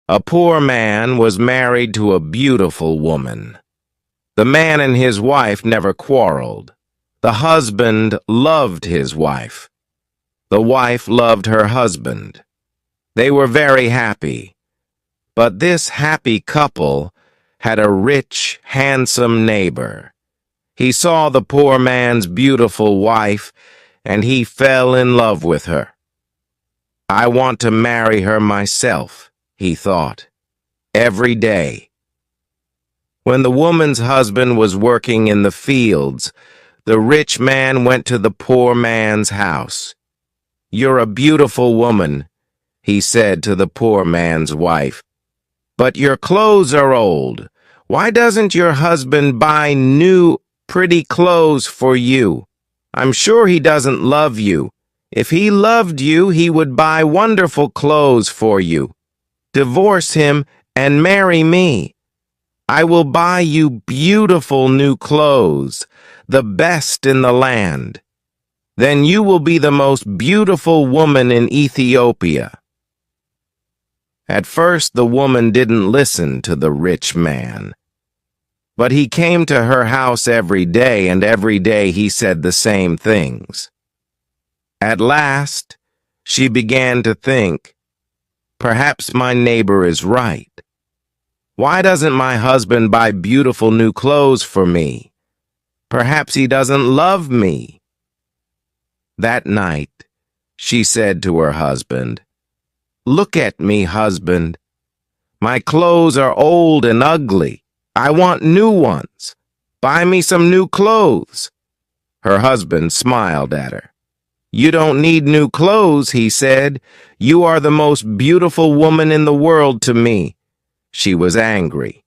A poor man was married to a beautiful woman. The man and his wife never quarreled. The husband loved his wife. The wife loved her husband. They were very happy. But this happy couple had a rich, handsome neighbor. He saw the poor man's beautiful wife, and he fell in love with her. "I want to marry her myself," he thought, every day. When the woman's husband was working in the fields, the rich man went to the poor man's house. "You're a beautiful woman," he said to the poor man's wife, "but your clothes are old. Why doesn't your husband buy new, pretty clothes for you? I'm sure he doesn't love you. If he loved you, he would buy wonderful clothes for you. Divorce him and marry me. I will buy you beautiful new clothes, the best in the land. Then you will be the most beautiful woman in Ethiopia." At first, the woman didn't listen to the rich man. But he came to her house every day, and every day he said the same things. At last, she began to think, perhaps my neighbor is right. Why doesn't my husband buy beautiful new clothes for me? Perhaps he doesn't love me. That night, she said to her husband, "Look at me, husband. My clothes are old and ugly. I want new ones. Buy me some new clothes." Her husband smiled at her. "You don't need new clothes," he said. "You are the most beautiful woman in the world to me." She was angry.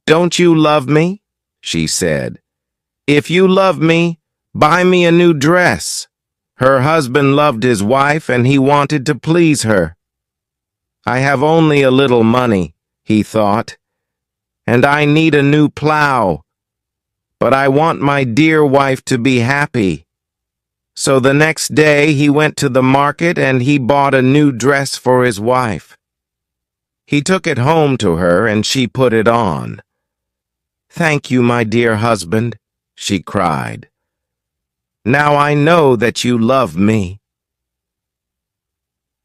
"Don't you love me?" she said. "If you love me, buy me a new dress." Her husband loved his wife, and he wanted to please her. "I have only a little money," he thought, "and I need a new plow. But I want my dear wife to be happy." So the next day he went to the market and he bought a new dress for his wife. He took it home to her and she put it on. "Thank you, my dear husband," she cried. "Now I know that you love me."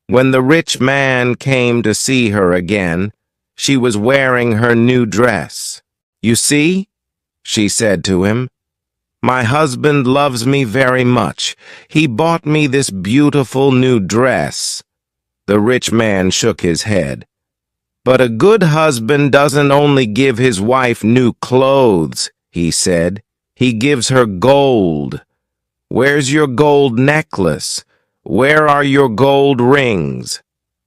When the rich man came to see her again, she was wearing her new dress. "You see," she said to him, "my husband loves me very much. He bought me this beautiful new dress." The rich man shook his head. "But a good husband doesn't only give his wife new clothes," he said. "He gives her gold. Where's your gold necklace? Where are your gold rings?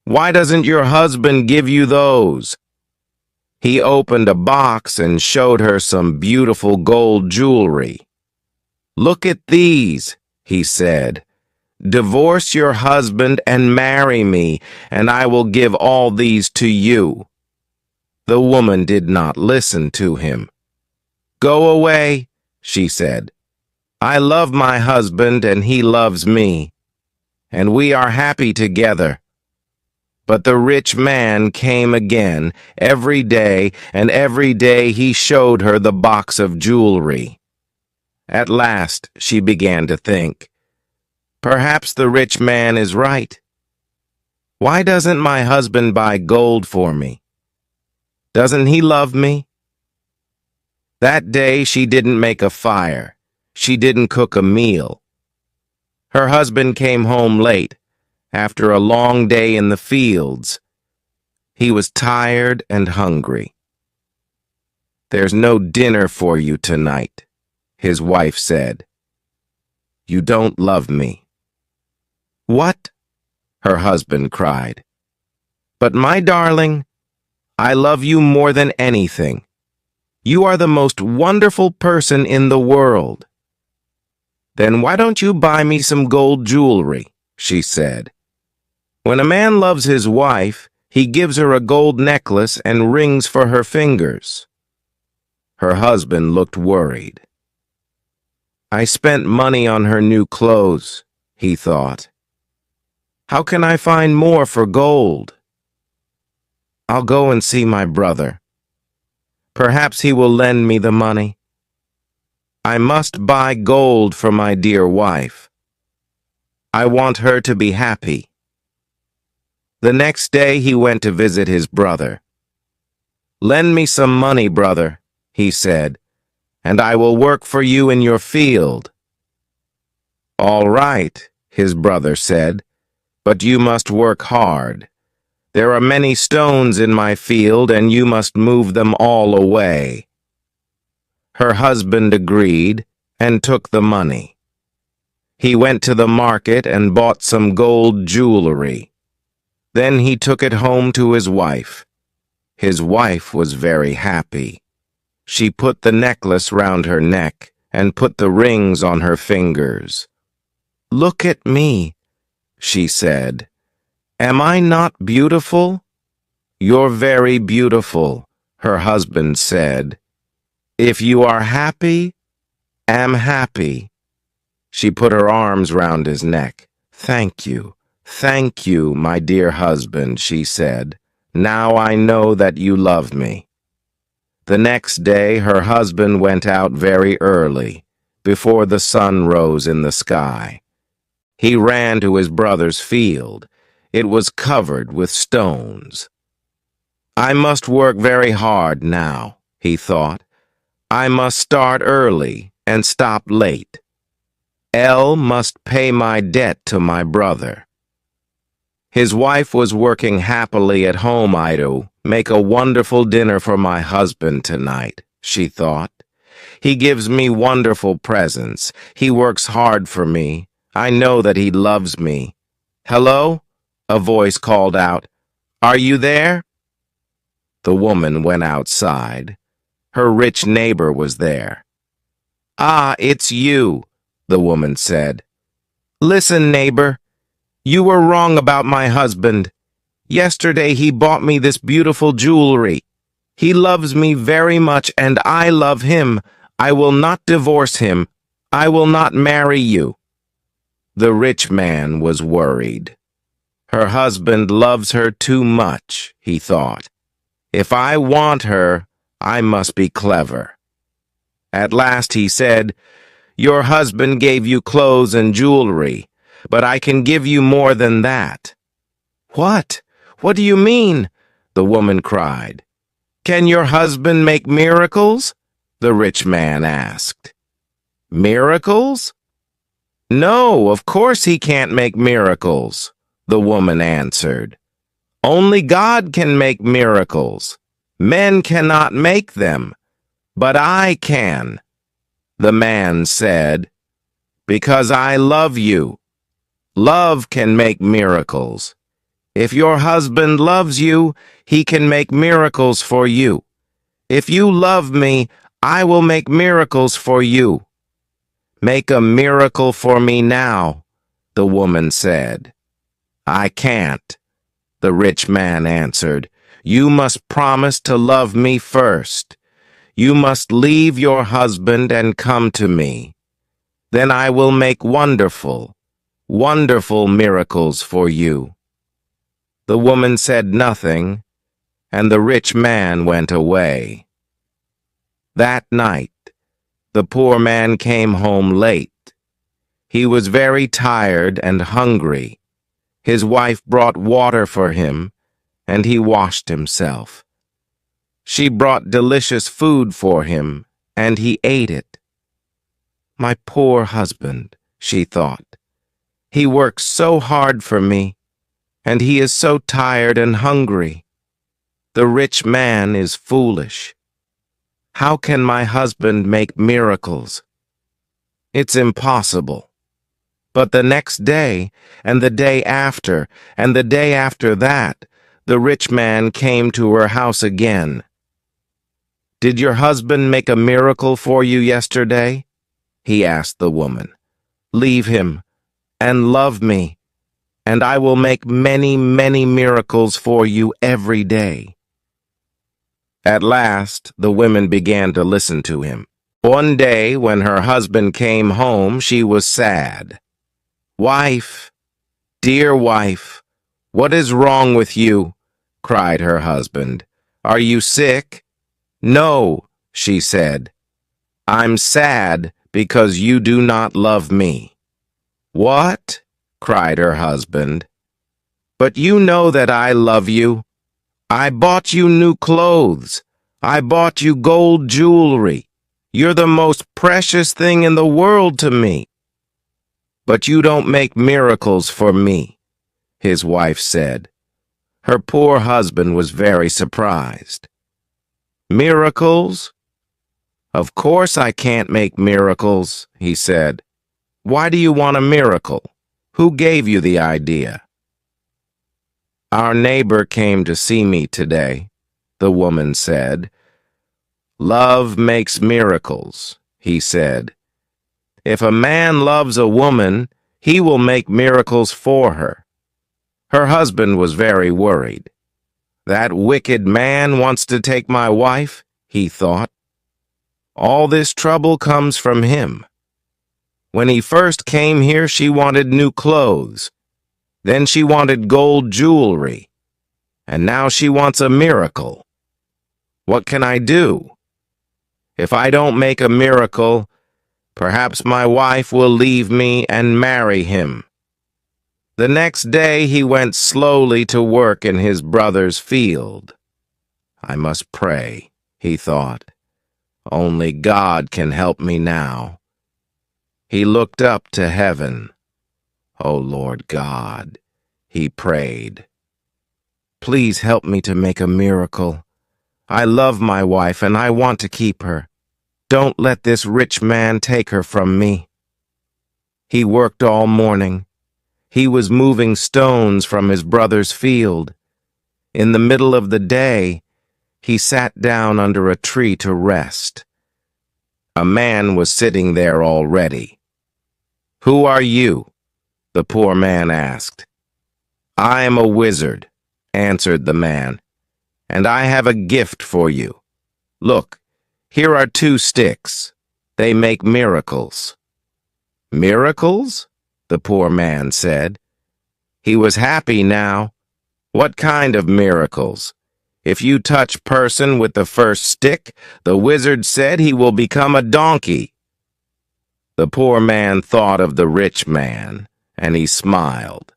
Why doesn't your husband give you those?" He opened a box and showed her some beautiful gold jewelry. "Look at these," he said. "Divorce your husband and marry me, and I will give all these to you." The woman did not listen to him. "Go away," she said. "I love my husband and he loves me, and we are happy together." But the rich man came again every day, and every day he showed her the box of jewelry. At last she began to think, perhaps the rich man is right. Why doesn't my husband buy gold for me? Doesn't he love me? That day she didn't make a fire. She didn't cook a meal. Her husband came home late, after a long day in the fields. He was tired and hungry. "There's no dinner for you tonight," his wife said. "You don't love me." "What?" her husband cried. "But my darling, I love you more than anything. You are the most wonderful person in the world." "Then why don't you buy me some gold jewelry?" she said. When a man loves his wife, he gives her a gold necklace and rings for her fingers. Her husband looked worried. "I spent money on her new clothes," he thought. "How can I find more for gold?" I'll go and see my brother. Perhaps he will lend me the money. I must buy gold for my dear wife. I want her to be happy. The next day he went to visit his brother. Lend me some money, brother, he said, and I will work for you in your field. All right, his brother said, but you must work hard. There are many stones in my field, and you must move them all away. Her husband agreed and took the money. He went to the market and bought some gold jewelry. Then he took it home to his wife. His wife was very happy. She put the necklace round her neck and put the rings on her fingers. "Look at me," she said. "Am I not beautiful?" "You're very beautiful," her husband said. "If you are happy, am happy." She put her arms round his neck. Thank you, my dear husband," she said. "Now I know that you love me." The next day her husband went out very early, before the sun rose in the sky. He ran to his brother's field. It was covered with stones. "I must work very hard now," he thought. "I must start early and stop late. L must pay my debt to my brother." His wife was working happily at home. "I'd make a wonderful dinner for my husband tonight," she thought. "He gives me wonderful presents. He works hard for me. I know that he loves me." "Hello?" a voice called out. "Are you there?" The woman went outside. Her rich neighbor was there. "Ah, it's you," the woman said. "Listen, neighbor. You were wrong about my husband. Yesterday he bought me this beautiful jewelry. He loves me very much and I love him. I will not divorce him. I will not marry you." The rich man was worried. Her husband loves her too much, he thought. If I want her, I must be clever. At last he said, "Your husband gave you clothes and jewelry, but I can give you more than that." "What? What do you mean?" the woman cried. "Can your husband make miracles?" the rich man asked. "Miracles?" "No, of course he can't make miracles," the woman answered. "Only God can make miracles. Men cannot make them, but I can." The man said, "Because I love you. Love can make miracles. If your husband loves you, he can make miracles for you. If you love me, I will make miracles for you." "Make a miracle for me now," the woman said. "I can't," the rich man answered. "You must promise to love me first. You must leave your husband and come to me. Then I will make wonderful, wonderful miracles for you." The woman said nothing, and the rich man went away. That night, the poor man came home late. He was very tired and hungry. His wife brought water for him, and he washed himself. She brought delicious food for him, and he ate it. "My poor husband," she thought. "He works so hard for me, and he is so tired and hungry. The rich man is foolish. How can my husband make miracles? It's impossible." But the next day, and the day after, and the day after that, the rich man came to her house again. "Did your husband make a miracle for you yesterday?" he asked the woman. "Leave him, and love me, and I will make many, many miracles for you every day." At last, the women began to listen to him. One day, when her husband came home, she was sad. "Wife, dear wife, what is wrong with you? cried her husband. "Are you sick?" "No," she said. "I'm sad because you do not love me." "What?" cried her husband. "But you know that I love you. I bought you new clothes. I bought you gold jewelry. You're the most precious thing in the world to me." "But you don't make miracles for me," his wife said. Her poor husband was very surprised. "Miracles? Of course I can't make miracles," he said. "Why do you want a miracle? Who gave you the idea?" "Our neighbor came to see me today," the woman said. "Love makes miracles," he said. "If a man loves a woman, he will make miracles for her." Her husband was very worried. "That wicked man wants to take my wife," he thought. "All this trouble comes from him. When he first came here, she wanted new clothes. Then she wanted gold jewelry. And now she wants a miracle. What can I do? If I don't make a miracle, perhaps my wife will leave me and marry him." The next day he went slowly to work in his brother's field. "I must pray," he thought. "Only God can help me now." He looked up to heaven. "O Lord God," he prayed, "please help me to make a miracle. I love my wife and I want to keep her. Don't let this rich man take her from me." He worked all morning. He was moving stones from his brother's field. In the middle of the day, he sat down under a tree to rest. A man was sitting there already. "Who are you?" the poor man asked. "I am a wizard," answered the man, "and I have a gift for you. Look, here are 2 sticks. They make miracles." "Miracles?" the poor man said. He was happy now. "What kind of miracles?" "If you touch person with the first stick, the wizard said he will become a donkey." The poor man thought of the rich man, and he smiled.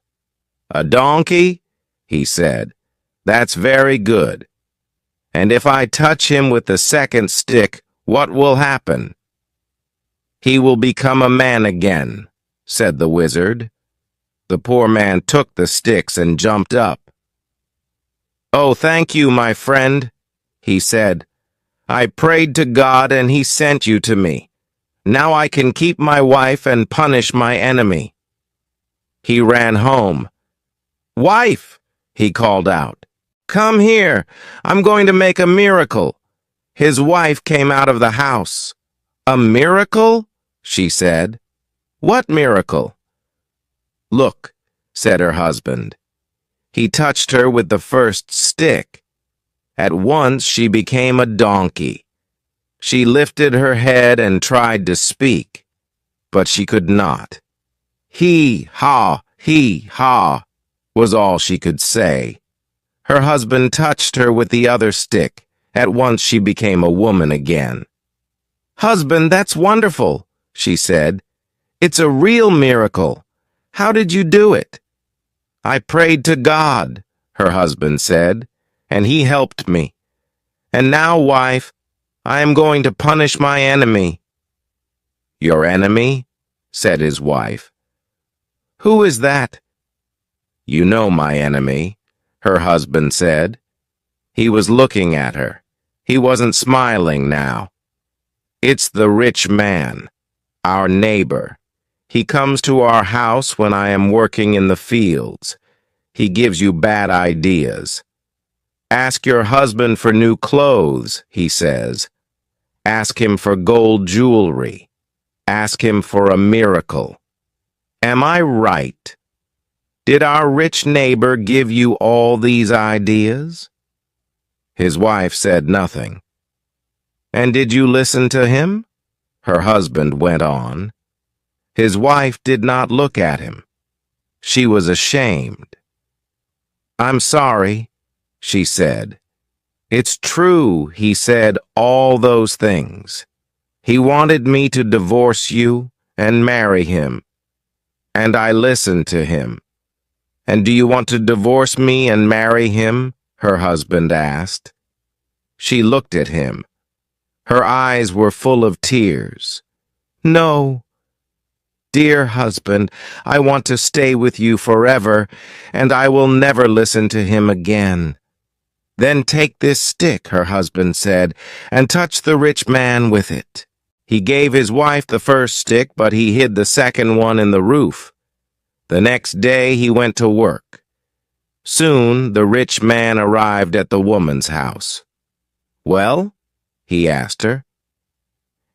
"A donkey?" he said. "That's very good. And if I touch him with the second stick, what will happen?" "He will become a man again," said the wizard. The poor man took the sticks and jumped up. "Oh, thank you, my friend," he said. "I prayed to God and he sent you to me. Now I can keep my wife and punish my enemy." He ran home. "Wife," he called out, "come here. I'm going to make a miracle." His wife came out of the house. "A miracle?" she said. "What miracle?" "Look," said her husband. He touched her with the first stick. At once she became a donkey. She lifted her head and tried to speak, but she could not. He ha, was all she could say. Her husband touched her with the other stick. At once she became a woman again. "Husband, that's wonderful," she said. "It's a real miracle. How did you do it?" "I prayed to God," her husband said, "and he helped me. And now, wife, I am going to punish my enemy." "Your enemy?" said his wife. "Who is that?" "You know my enemy," her husband said. He was looking at her. He wasn't smiling now. "It's the rich man, our neighbor. He comes to our house when I am working in the fields. He gives you bad ideas. 'Ask your husband for new clothes,' he says. 'Ask him for gold jewelry. Ask him for a miracle.' Am I right? Did our rich neighbor give you all these ideas?" His wife said nothing. "And did you listen to him?" her husband went on. His wife did not look at him. She was ashamed. "I'm sorry," she said. It's true, he said all those things. He wanted me to divorce you and marry him, and I listened to him. And do you want to divorce me and marry him? Her husband asked. She looked at him. Her eyes were full of tears. No. Dear husband, I want to stay with you forever, and I will never listen to him again. Then take this stick, her husband said, and touch the rich man with it. He gave his wife the first stick, but he hid the second one in the roof. The next day he went to work. Soon the rich man arrived at the woman's house. Well, he asked her,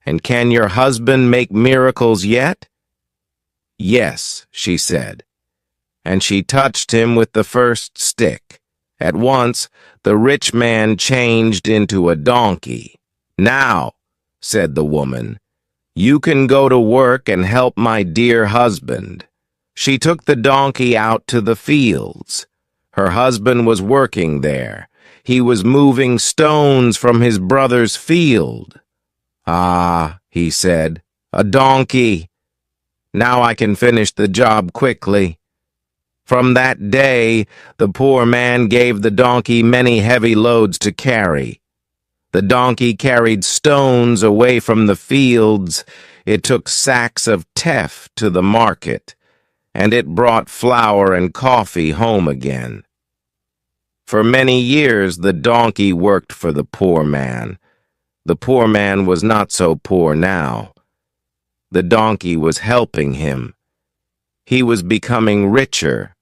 and can your husband make miracles yet? Yes, she said, and she touched him with the first stick. At once, the rich man changed into a donkey. Now, said the woman, you can go to work and help my dear husband. She took the donkey out to the fields. Her husband was working there. He was moving stones from his brother's field. Ah, he said, a donkey. Now I can finish the job quickly. From that day, the poor man gave the donkey many heavy loads to carry. The donkey carried stones away from the fields. It took sacks of teff to the market, and it brought flour and coffee home again. For many years, the donkey worked for the poor man. The poor man was not so poor now. The donkey was helping him. He was becoming richer.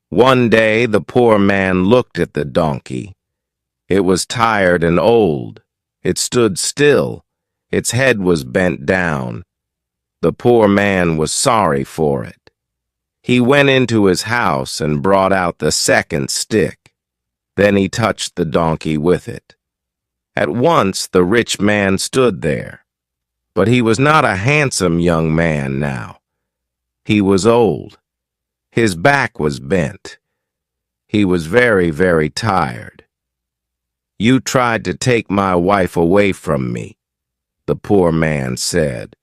One day, the poor man looked at the donkey. It was tired and old. It stood still. Its head was bent down. The poor man was sorry for it. He went into his house and brought out the second stick. Then he touched the donkey with it. At once the rich man stood there. But he was not a handsome young man now. He was old. His back was bent. He was very, very tired. You tried to take my wife away from me, the poor man said.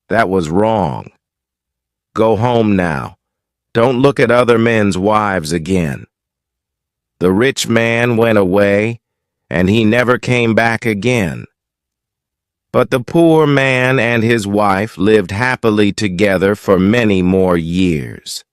That was wrong. Go home now. Don't look at other men's wives again. The rich man went away, and he never came back again. But the poor man and his wife lived happily together for many more years.